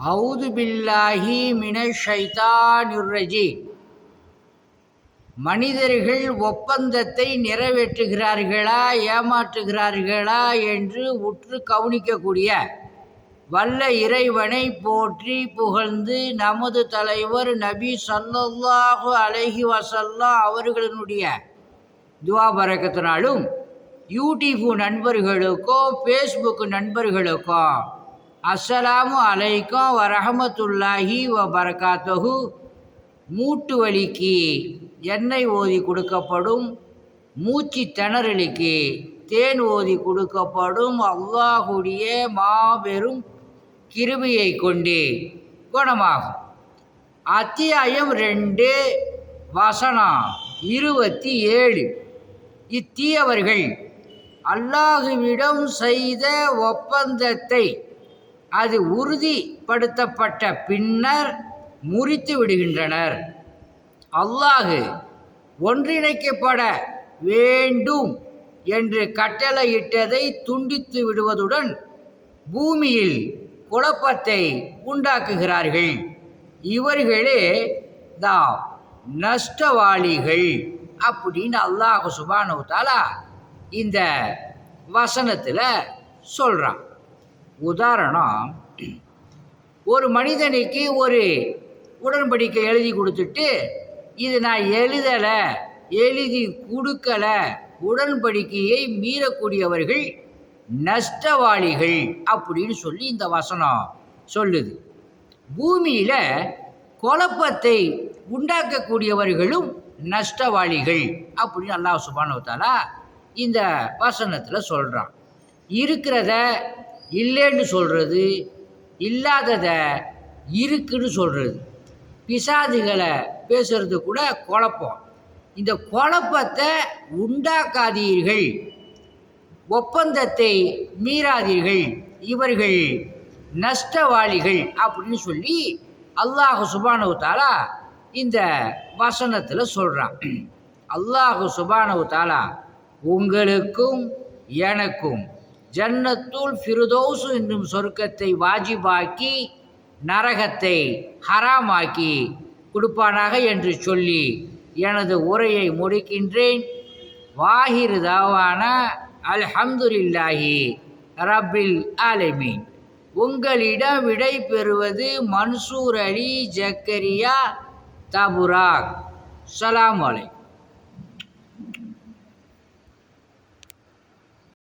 அவுது பில்லாஹி மினஷ் ஷைத்தானிர் ரஜீம். மனிதர்கள் ஒப்பந்தத்தை நிறைவேற்றுகிறார்களா ஏமாற்றுகிறார்களா என்று உற்று கவனிக்கக்கூடிய வல்ல இறைவனை போற்றி புகழ்ந்து நமது தலைவர் நபி ஸல்லல்லாஹு அலைஹி வஸல்லம் அவர்களினுடைய துவா பரக்கத்தினாலும் யூடியூப் நண்பர்களுக்கும் ஃபேஸ்புக் நண்பர்களுக்கும் அஸ்ஸலாமு அலைக்கும் வரஹமத்துல்லாஹி வபரகாத்துஹு. மூட்டு வலிக்கு எண்ணெய் ஓதி கொடுக்கப்படும், மூச்சு திணறலுக்கு தேன் ஓதி கொடுக்கப்படும் அல்லாஹுடைய மாபெரும் கிருபையை கொண்டு குணமாகும். அத்தியாயம் 2 வசனம் 27. இத்தீயவர்கள் அல்லாஹுவிடம் செய்த ஒப்பந்தத்தை அது உறுதிப்படுத்தப்பட்ட பின்னர் முறித்து விடுகின்றனர். அல்லாஹு ஒன்றிணைக்கப்பட வேண்டும் என்று கட்டளையிட்டதை துண்டித்து விடுவதுடன் பூமியில் குழப்பத்தை உண்டாக்குகிறார்கள். இவர்களே தான் நஷ்டவாளிகள் அப்படின்னு அல்லாஹ் சுப்ஹானஹு வ தஆலா இந்த வசனத்தில் சொல்கிறான். உதாரணம், ஒரு மனிதனுக்கு ஒரு உடன்படிக்கை எழுதி கொடுத்துட்டு, இது நான் எழுதி கொடுக்கலை, உடன்படிக்கையை மீறக்கூடியவர்கள் நஷ்டவாளிகள் அப்படின்னு சொல்லி இந்த வசனம் சொல்லுது. பூமியில் குழப்பத்தை உண்டாக்கக்கூடியவர்களும் நஷ்டவாளிகள் அப்படின்னு அல்லாஹ் சுப்ஹானஹு வ தஆலா இந்த வசனத்தில் சொல்கிறான். இருக்கிறத இல்லைன்னு சொல்கிறது, இல்லாதத இருக்குன்னு சொல்கிறது, பிசாதுகளை பேசுறது கூட குழப்பம். இந்த குழப்பத்தை உண்டாக்காதீர்கள், ஒப்பந்தத்தை மீறாதீர்கள், இவர்கள் நஷ்டவாளிகள் அப்படின்னு சொல்லி அல்லாஹ் சுப்ஹானஹு வ தஆலா இந்த வசனத்தில் சொல்கிறான். அல்லாஹ் சுப்ஹானஹு வ தஆலா உங்களுக்கும் எனக்கும் ஜன்னத்துல் ஃபிர்தௌஸ் என்னும் சொர்க்கத்தை வாஜிபாக்கி நரகத்தை ஹராமாக்கி கொடுப்பானாக என்று சொல்லி எனது உரையை முடிக்கின்றேன். வாஹிர் தாவானா அல்ஹம்துலில்லாஹி ரப்பில் ஆலமீன். உங்களிடம் விடை பெறுவது மன்சூர் அலி ஜக்கரியா தபுராக். ஸலாம் அலைக்கும்.